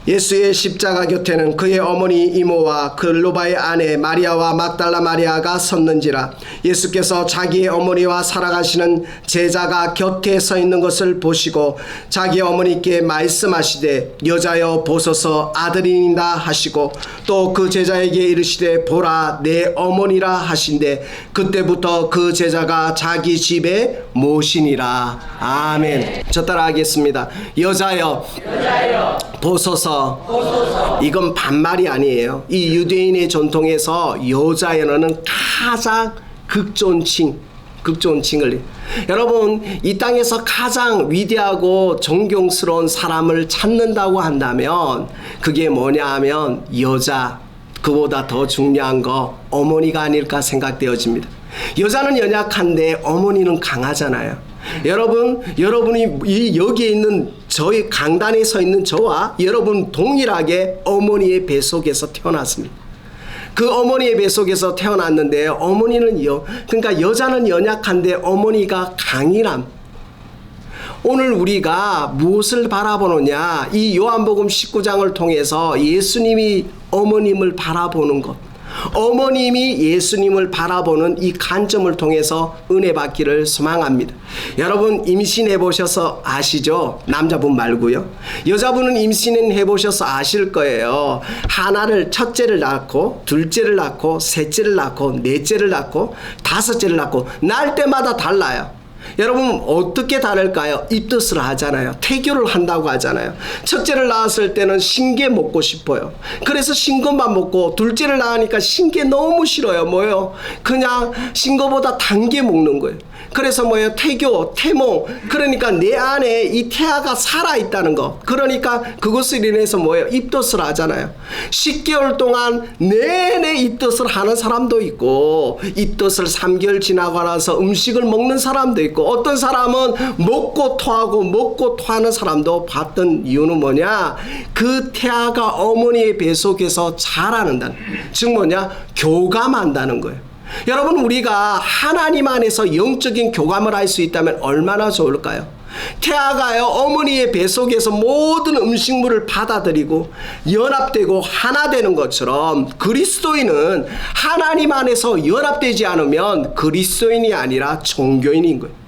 예수의 십자가 곁에는 그의 어머니 이모와 글로바의 아내 마리아와 막달라 마리아가 섰는지라. 예수께서 자기의 어머니와 살아가시는 제자가 곁에 서 있는 것을 보시고 자기 어머니께 말씀하시되 여자여 보소서 아들이니라 하시고 또 그 제자에게 이르시되 보라 내 어머니라 하신대 그때부터 그 제자가 자기 집에 모시니라. 아멘. 저 따라 하겠습니다. 여자여 보소서. 이건 반말이 아니에요. 이 유대인의 전통에서 여자여는 가장 극존칭을 여러분 이 땅에서 가장 위대하고 존경스러운 사람을 찾는다고 한다면 그게 뭐냐 하면 여자, 그보다 더 중요한 거 어머니가 아닐까 생각되어집니다. 여자는 연약한데 어머니는 강하잖아요. 여러분이 여기에 있는 저희 강단에 서 있는 저와 여러분 동일하게 어머니의 배 속에서 태어났습니다. 그 어머니의 배 속에서 태어났는데 그러니까 여자는 연약한데 어머니가 강인함. 오늘 우리가 무엇을 바라보느냐? 이 요한복음 19장을 통해서 예수님이 어머님을 바라보는 것, 어머님이 예수님을 바라보는 이 관점을 통해서 은혜 받기를 소망합니다. 여러분 임신해 보셔서 아시죠? 남자분 말고요. 여자분은 임신해 보셔서 아실 거예요. 첫째를 낳고 둘째를 낳고 셋째를 낳고 넷째를 낳고 다섯째를 낳고 낳을 때마다 달라요. 여러분 어떻게 다를까요? 입덧을 하잖아요. 태교를 한다고 하잖아요. 첫째를 낳았을 때는 신게 먹고 싶어요. 그래서 신것만 먹고 둘째를 낳으니까 신게 너무 싫어요. 뭐예요? 그냥 신거보다 단 게 먹는 거예요. 그래서 뭐예요? 태교, 태몽. 그러니까 내 안에 이 태아가 살아있다는 거. 그러니까 그것을 인해서 뭐예요? 입덧을 하잖아요. 10개월 동안 내내 입덧을 하는 사람도 있고 입덧을 3개월 지나고 나서 음식을 먹는 사람도 있고 어떤 사람은 먹고 토하는 사람도 봤던 이유는 뭐냐? 그 태아가 어머니의 배 속에서 자라는다는, 즉 뭐냐? 교감한다는 거예요. 여러분 우리가 하나님 안에서 영적인 교감을 할 수 있다면 얼마나 좋을까요? 태아가요 어머니의 배 속에서 모든 음식물을 받아들이고 연합되고 하나 되는 것처럼 그리스도인은 하나님 안에서 연합되지 않으면 그리스도인이 아니라 종교인인 거예요.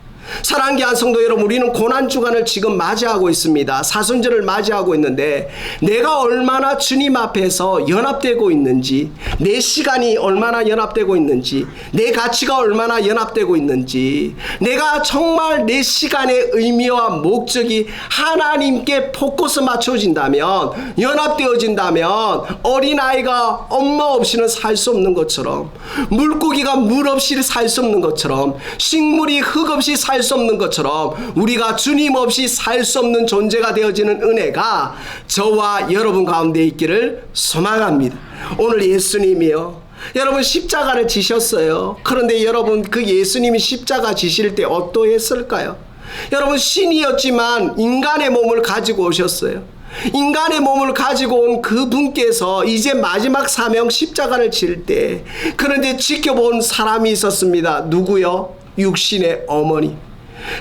사랑하는 귀한 성도 여러분, 우리는 고난주간을 지금 맞이하고 있습니다. 사순절을 맞이하고 있는데 내가 얼마나 주님 앞에서 연합되고 있는지, 내 시간이 얼마나 연합되고 있는지, 내 가치가 얼마나 연합되고 있는지, 내가 정말 내 시간의 의미와 목적이 하나님께 포커스 맞춰진다면, 연합되어진다면 어린아이가 엄마 없이는 살 수 없는 것처럼, 물고기가 물 없이 살 수 없는 것처럼, 식물이 흙 없이 살 수 없는 것처럼 우리가 주님 없이 살 수 없는 존재가 되어지는 은혜가 저와 여러분 가운데 있기를 소망합니다. 오늘 예수님이요, 여러분 십자가를 지셨어요. 그런데 여러분 그 예수님이 십자가 지실 때 어떠했을까요? 여러분 신이었지만 인간의 몸을 가지고 오셨어요. 인간의 몸을 가지고 온 그분께서 이제 마지막 사명 십자가를 질 때, 그런데 지켜본 사람이 있었습니다. 누구요? 육신의 어머니.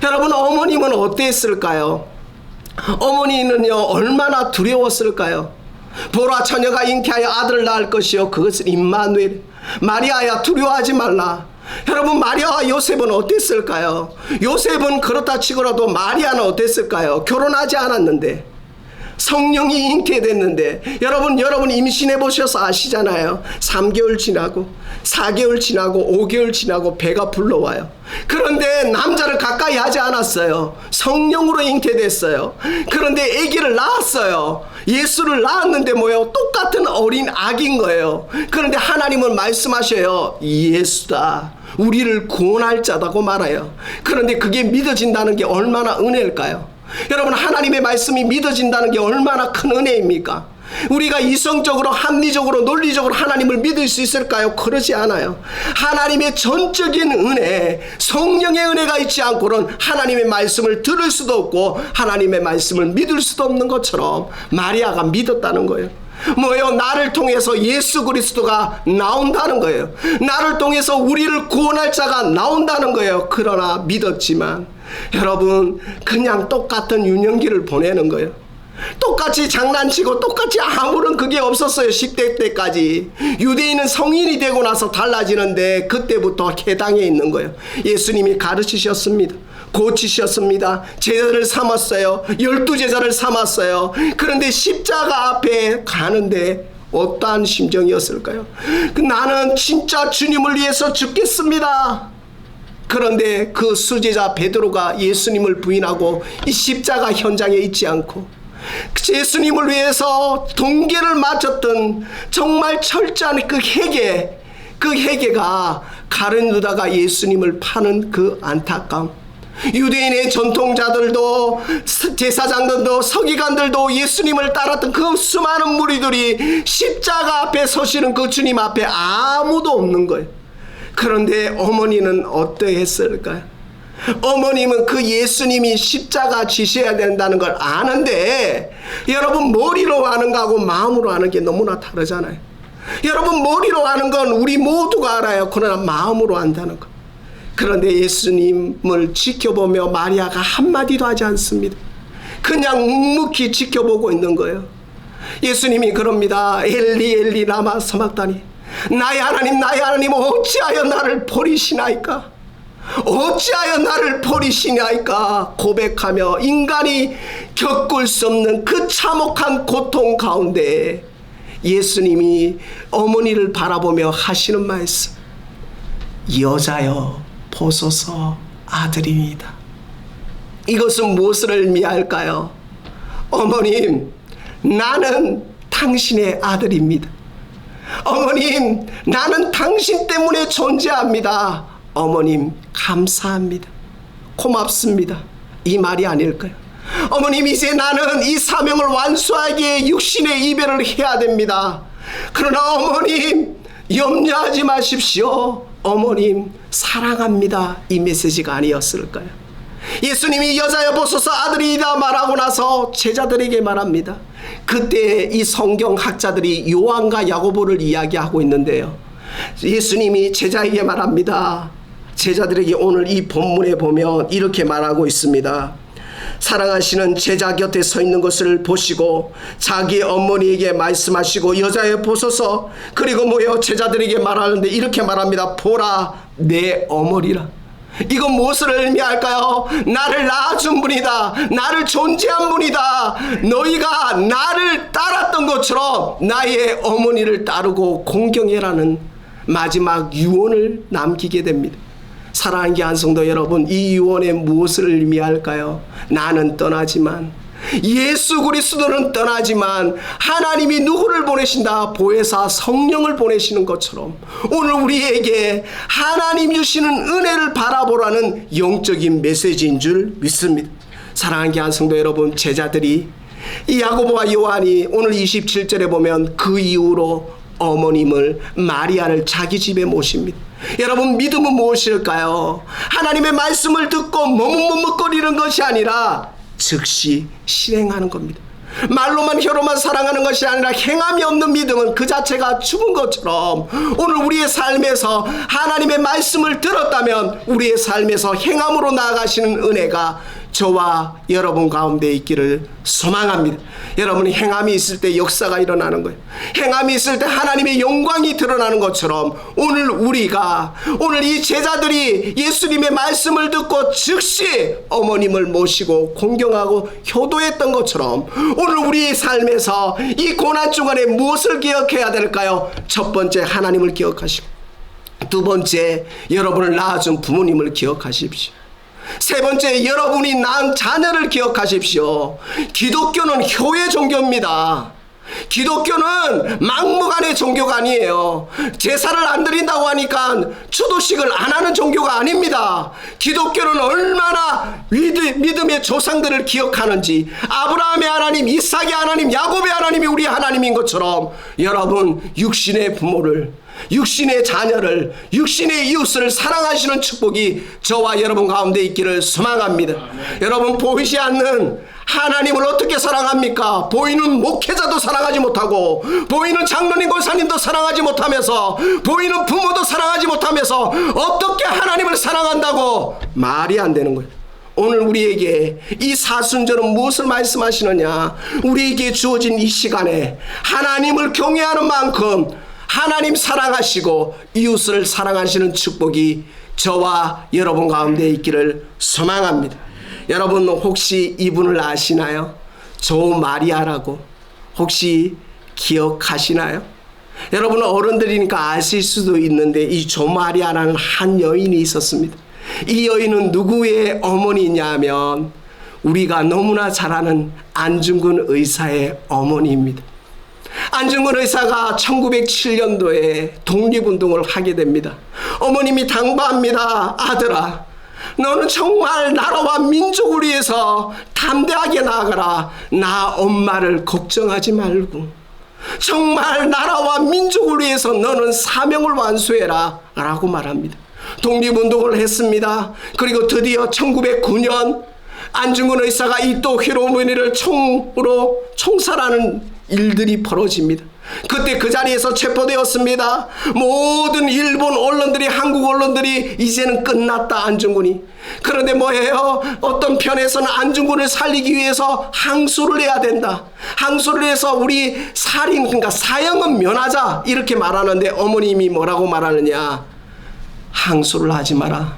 여러분 어머님은 어땠을까요? 어머니는요 얼마나 두려웠을까요? 보라 처녀가 잉태하여 아들을 낳을 것이요 그것은 임마누엘. 마리아야 두려워하지 말라. 여러분 마리아와 요셉은 어땠을까요? 요셉은 그렇다 치고라도 마리아는 어땠을까요? 결혼하지 않았는데, 성령이 잉태됐는데, 여러분 임신해 보셔서 아시잖아요. 3개월 지나고 4개월 지나고 5개월 지나고 배가 불러와요. 그런데 남자를 가까이 하지 않았어요. 성령으로 잉태됐어요. 그런데 아기를 낳았어요. 예수를 낳았는데 뭐예요? 똑같은 어린 아기인 거예요. 그런데 하나님은 말씀하셔요. 예수다, 우리를 구원할 자다고 말해요. 그런데 그게 믿어진다는 게 얼마나 은혜일까요? 여러분 하나님의 말씀이 믿어진다는 게 얼마나 큰 은혜입니까? 우리가 이성적으로 합리적으로 논리적으로 하나님을 믿을 수 있을까요? 그러지 않아요. 하나님의 전적인 은혜, 성령의 은혜가 있지 않고는 하나님의 말씀을 들을 수도 없고 하나님의 말씀을 믿을 수도 없는 것처럼 마리아가 믿었다는 거예요. 뭐예요? 나를 통해서 예수 그리스도가 나온다는 거예요. 나를 통해서 우리를 구원할 자가 나온다는 거예요. 그러나 믿었지만 여러분 그냥 똑같은 유년기를 보내는 거예요. 똑같이 장난치고 똑같이 아무런 그게 없었어요. 10대 때까지. 유대인은 성인이 되고 나서 달라지는데 그때부터 해당에 있는 거예요. 예수님이 가르치셨습니다. 고치셨습니다. 제자를 삼았어요. 12제자를 삼았어요. 그런데 십자가 앞에 가는데 어떠한 심정이었을까요? 나는 진짜 주님을 위해서 죽겠습니다. 그런데 그 수제자 베드로가 예수님을 부인하고 이 십자가 현장에 있지 않고 예수님을 위해서 동계를 마쳤던 정말 철저한 그 회개가 가룟유다가 예수님을 파는 그 안타까움, 유대인의 전통자들도 제사장들도 서기관들도 예수님을 따랐던 그 수많은 무리들이 십자가 앞에 서시는 그 주님 앞에 아무도 없는 거예요. 그런데 어머니는 어떠했을까요? 어머님은 그 예수님이 십자가 지셔야 된다는 걸 아는데, 여러분 머리로 아는 거하고 마음으로 아는 게 너무나 다르잖아요. 여러분 머리로 아는 건 우리 모두가 알아요. 그러나 마음으로 안다는 거. 그런데 예수님을 지켜보며 마리아가 한마디도 하지 않습니다. 그냥 묵묵히 지켜보고 있는 거예요. 예수님이 그럽니다. 엘리 엘리 라마 사막다니, 나의 하나님 어찌하여 나를 버리시나이까? 어찌하여 나를 버리시나이까? 고백하며 인간이 겪을 수 없는 그 참혹한 고통 가운데 예수님이 어머니를 바라보며 하시는 말씀, 여자여 보소서 아들입니다. 이것은 무엇을 의미할까요? 어머님, 나는 당신의 아들입니다. 어머님, 나는 당신 때문에 존재합니다. 어머님, 감사합니다. 고맙습니다. 이 말이 아닐까요? 어머님, 이제 나는 이 사명을 완수하기에 육신의 이별을 해야 됩니다. 그러나 어머님, 염려하지 마십시오. 어머님, 사랑합니다. 이 메시지가 아니었을까요? 예수님이 여자여 보소서 아들이다 말하고 나서 제자들에게 말합니다. 그때 이 성경 학자들이 요한과 야고보를 이야기하고 있는데요, 예수님이 제자에게 말합니다. 제자들에게 오늘 이 본문에 보면 이렇게 말하고 있습니다. 사랑하시는 제자 곁에 서 있는 것을 보시고 자기 어머니에게 말씀하시고 여자여 보소서, 그리고 모여 제자들에게 말하는데 이렇게 말합니다. 보라 내 어머니라. 이건 무엇을 의미할까요? 나를 낳아준 분이다. 나를 존재한 분이다. 너희가 나를 따랐던 것처럼 나의 어머니를 따르고 공경해라는 마지막 유언을 남기게 됩니다. 사랑하는 기한성도 여러분, 이 유언에 무엇을 의미할까요? 나는 떠나지만, 예수 그리스도는 떠나지만 하나님이 누구를 보내신다? 보혜사 성령을 보내시는 것처럼 오늘 우리에게 하나님 주시는 은혜를 바라보라는 영적인 메시지인 줄 믿습니다. 사랑하는 기한성도 여러분, 제자들이 이 야고보와 요한이 오늘 27절에 보면 그 이후로 어머님을 마리아를 자기 집에 모십니다. 여러분, 믿음은 무엇일까요? 하나님의 말씀을 듣고 머뭇머뭇거리는 것이 아니라 즉시 실행하는 겁니다. 말로만 혀로만 사랑하는 것이 아니라 행함이 없는 믿음은 그 자체가 죽은 것처럼 오늘 우리의 삶에서 하나님의 말씀을 들었다면 우리의 삶에서 행함으로 나아가시는 은혜가 저와 여러분 가운데 있기를 소망합니다. 여러분이 행함이 있을 때 역사가 일어나는 거예요. 행함이 있을 때 하나님의 영광이 드러나는 것처럼 오늘 이 제자들이 예수님의 말씀을 듣고 즉시 어머님을 모시고 공경하고 효도했던 것처럼 오늘 우리의 삶에서 이 고난 중간에 무엇을 기억해야 될까요? 첫 번째, 하나님을 기억하시고, 두 번째, 여러분을 낳아준 부모님을 기억하십시오. 세 번째, 여러분이 낳은 자녀를 기억하십시오. 기독교는 효의 종교입니다. 기독교는 막무가내 종교가 아니에요. 제사를 안 드린다고 하니까 추도식을 안 하는 종교가 아닙니다. 기독교는 얼마나 믿음의 조상들을 기억하는지, 아브라함의 하나님, 이삭의 하나님, 야곱의 하나님이 우리 하나님인 것처럼 여러분 육신의 부모를, 육신의 자녀를, 육신의 이웃을 사랑하시는 축복이 저와 여러분 가운데 있기를 소망합니다. 여러분, 보이지 않는 하나님을 어떻게 사랑합니까? 보이는 목회자도 사랑하지 못하고, 보이는 장로님 권사님도 사랑하지 못하면서, 보이는 부모도 사랑하지 못하면서 어떻게 하나님을 사랑한다고? 말이 안 되는 거예요. 오늘 우리에게 이 사순절은 무엇을 말씀하시느냐? 우리에게 주어진 이 시간에 하나님을 경외하는 만큼 하나님 사랑하시고 이웃을 사랑하시는 축복이 저와 여러분 가운데 있기를 소망합니다. 여러분 혹시 이분을 아시나요? 조 마리아라고 혹시 기억하시나요? 여러분 어른들이니까 아실 수도 있는데 이 조 마리아라는 한 여인이 있었습니다. 이 여인은 누구의 어머니냐면 우리가 너무나 잘 아는 안중근 의사의 어머니입니다. 안중근 의사가 1907년도에 독립운동을 하게 됩니다. 어머님이 당부합니다. 아들아, 너는 정말 나라와 민족을 위해서 담대하게 나아가라. 나 엄마를 걱정하지 말고 정말 나라와 민족을 위해서 너는 사명을 완수해라 라고 말합니다. 독립운동을 했습니다. 그리고 드디어 1909년 안중근 의사가 이토 히로부미를 총으로 총살하는 일들이 벌어집니다. 그때 그 자리에서 체포되었습니다. 모든 일본 언론들이, 한국 언론들이 이제는 끝났다 안중근이. 그런데 뭐예요? 어떤 편에서는 안중근을 살리기 위해서 항소를 해야 된다. 항소를 해서 우리 살인, 그러니까 사형은 면하자 이렇게 말하는데 어머님이 뭐라고 말하느냐? 항소를 하지 마라.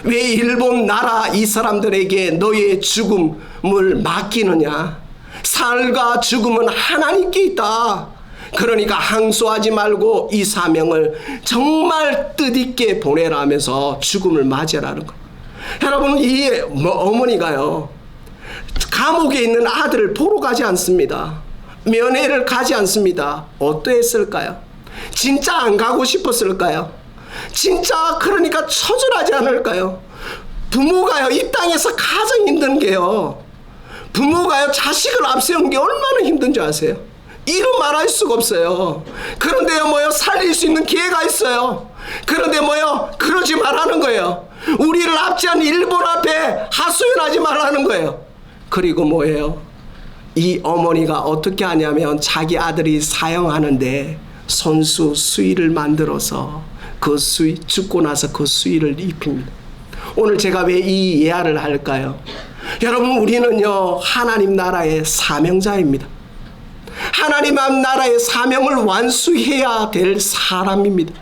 왜 일본 나라 이 사람들에게 너의 죽음을 맡기느냐? 살과 죽음은 하나님께 있다. 그러니까 항소하지 말고 이 사명을 정말 뜻있게 보내라 하면서 죽음을 맞이하라는 거예요. 여러분 이 어머니가요 감옥에 있는 아들을 보러 가지 않습니다. 면회를 가지 않습니다. 어떠했을까요? 진짜 안 가고 싶었을까요? 진짜 그러니까 처절하지 않을까요? 부모가요 이 땅에서 가장 힘든 게요, 부모가요 자식을 앞세운 게 얼마나 힘든지 아세요? 이루 말할 수가 없어요. 그런데요 뭐요, 살릴 수 있는 기회가 있어요. 그런데 뭐요, 그러지 말라는 거예요. 우리를 압제한 일본 앞에 하소연하지 말라는 거예요. 그리고 뭐예요, 이 어머니가 어떻게 하냐면 자기 아들이 사형하는데 손수 수의를 만들어서 그 수의, 죽고 나서 그 수의를 입힙니다. 오늘 제가 왜 이 예화를 할까요? 여러분 우리는요 하나님 나라의 사명자입니다. 하나님 나라의 사명을 완수해야 될 사람입니다.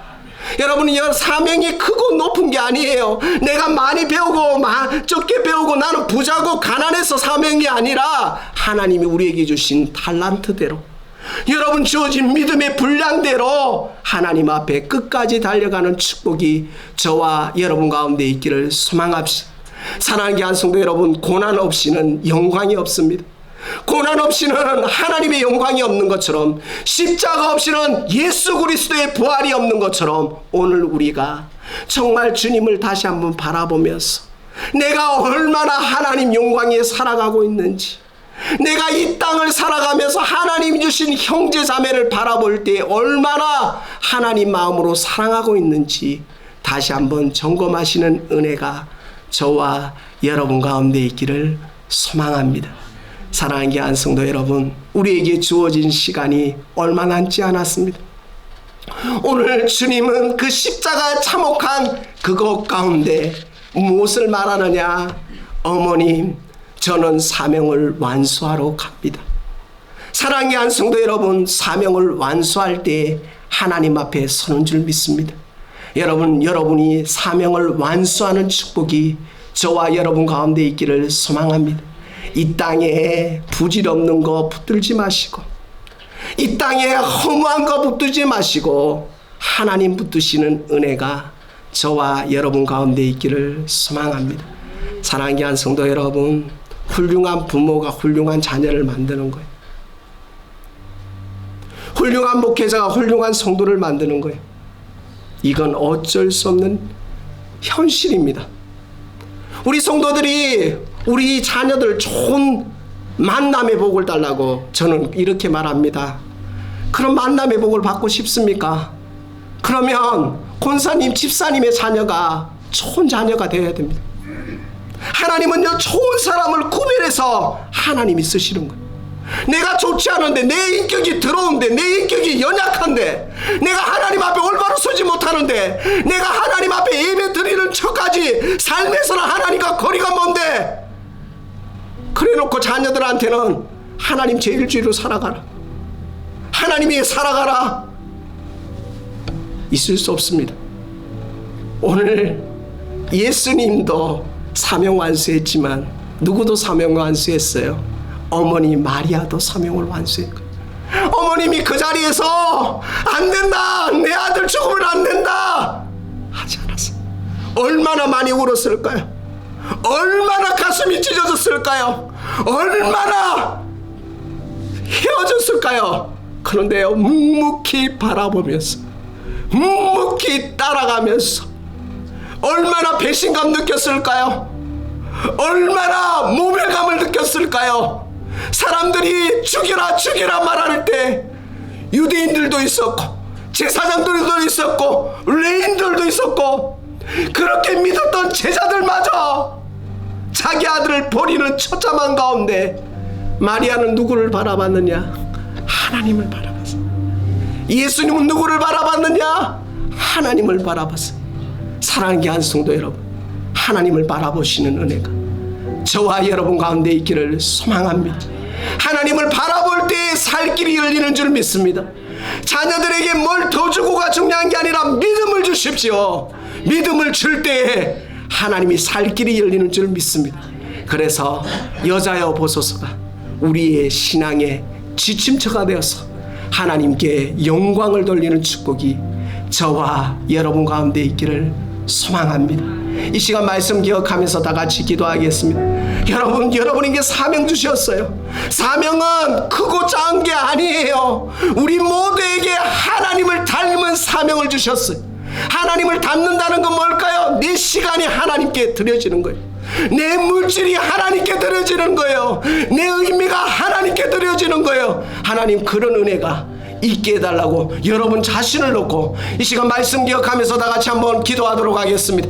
여러분 이 사명이 크고 높은 게 아니에요. 내가 많이 배우고 적게 배우고 나는 부자고 가난해서 사명이 아니라 하나님이 우리에게 주신 탈란트대로, 여러분 주어진 믿음의 분량대로 하나님 앞에 끝까지 달려가는 축복이 저와 여러분 가운데 있기를 소망합시다. 사랑하는 귀한 성도 여러분, 고난 없이는 영광이 없습니다. 고난 없이는 하나님의 영광이 없는 것처럼, 십자가 없이는 예수 그리스도의 부활이 없는 것처럼, 오늘 우리가 정말 주님을 다시 한번 바라보면서 내가 얼마나 하나님 영광에 살아가고 있는지, 내가 이 땅을 살아가면서 하나님이 주신 형제 자매를 바라볼 때 얼마나 하나님 마음으로 사랑하고 있는지 다시 한번 점검하시는 은혜가 저와 여러분 가운데 있기를 소망합니다. 사랑하는 귀한 성도 여러분, 우리에게 주어진 시간이 얼마 남지 않았습니다. 오늘 주님은 그 십자가에 참혹한 그것 가운데 무엇을 말하느냐? 어머님, 저는 사명을 완수하러 갑니다. 사랑하는 귀한 성도 여러분, 사명을 완수할 때 하나님 앞에 서는 줄 믿습니다. 여러분이 사명을 완수하는 축복이 저와 여러분 가운데 있기를 소망합니다. 이 땅에 부질없는 거 붙들지 마시고, 이 땅에 허무한 거 붙들지 마시고 하나님 붙드시는 은혜가 저와 여러분 가운데 있기를 소망합니다. 사랑하는 귀한 성도 여러분, 훌륭한 부모가 훌륭한 자녀를 만드는 거예요. 훌륭한 목회자가 훌륭한 성도를 만드는 거예요. 이건 어쩔 수 없는 현실입니다. 우리 성도들이 우리 자녀들 좋은 만남의 복을 달라고 저는 이렇게 말합니다. 그런 만남의 복을 받고 싶습니까? 그러면 권사님, 집사님의 자녀가 좋은 자녀가 되어야 됩니다. 하나님은요 좋은 사람을 구별해서 하나님이 쓰시는 거예요. 내가 좋지 않은데, 내 인격이 더러운데, 내 인격이 연약한데, 내가 하나님 앞에 올바로 서지 못하는데, 내가 하나님 앞에 예배 드리는 척까지 삶에서는 하나님과 거리가 먼데, 그래놓고 자녀들한테는 하나님 제일주의로 살아가라, 하나님이 살아가라. 있을 수 없습니다. 오늘 예수님도 사명 완수했지만 누구도 사명 완수했어요? 어머니 마리아도 사명을 완수했고, 어머님이 그 자리에서 안 된다, 내 아들 죽으면 안 된다 하지 않았어요. 얼마나 많이 울었을까요? 얼마나 가슴이 찢어졌을까요? 얼마나 헤어졌을까요? 그런데요, 묵묵히 바라보면서, 묵묵히 따라가면서 얼마나 배신감 느꼈을까요? 얼마나 모멸감을 느꼈을까요? 사람들이 죽여라 죽여라 말할 때 유대인들도 있었고, 제사장들도 있었고, 레인들도 있었고, 그렇게 믿었던 제자들마저 자기 아들을 버리는 처참한 가운데 마리아는 누구를 바라봤느냐? 하나님을 바라봤어. 예수님은 누구를 바라봤느냐? 하나님을 바라봤어. 사랑하는 교한성도 여러분, 하나님을 바라보시는 은혜가 저와 여러분 가운데 있기를 소망합니다. 하나님을 바라볼 때 살 길이 열리는 줄 믿습니다. 자녀들에게 뭘 더 주고가 중요한 게 아니라 믿음을 주십시오. 믿음을 줄 때에 하나님이 살 길이 열리는 줄 믿습니다. 그래서 여자여 보소서가 우리의 신앙의 지침처가 되어서 하나님께 영광을 돌리는 축복이 저와 여러분 가운데 있기를 소망합니다. 이 시간 말씀 기억하면서 다 같이 기도하겠습니다. 여러분에게 사명 주셨어요. 사명은 크고 작은 게 아니에요. 우리 모두에게 하나님을 닮은 사명을 주셨어요. 하나님을 닮는다는 건 뭘까요? 내 시간이 하나님께 드려지는 거예요. 내 물질이 하나님께 드려지는 거예요. 내 의미가 하나님께 드려지는 거예요. 하나님, 그런 은혜가 있게 해달라고 여러분 자신을 놓고 이 시간 말씀 기억하면서 다 같이 한번 기도하도록 하겠습니다.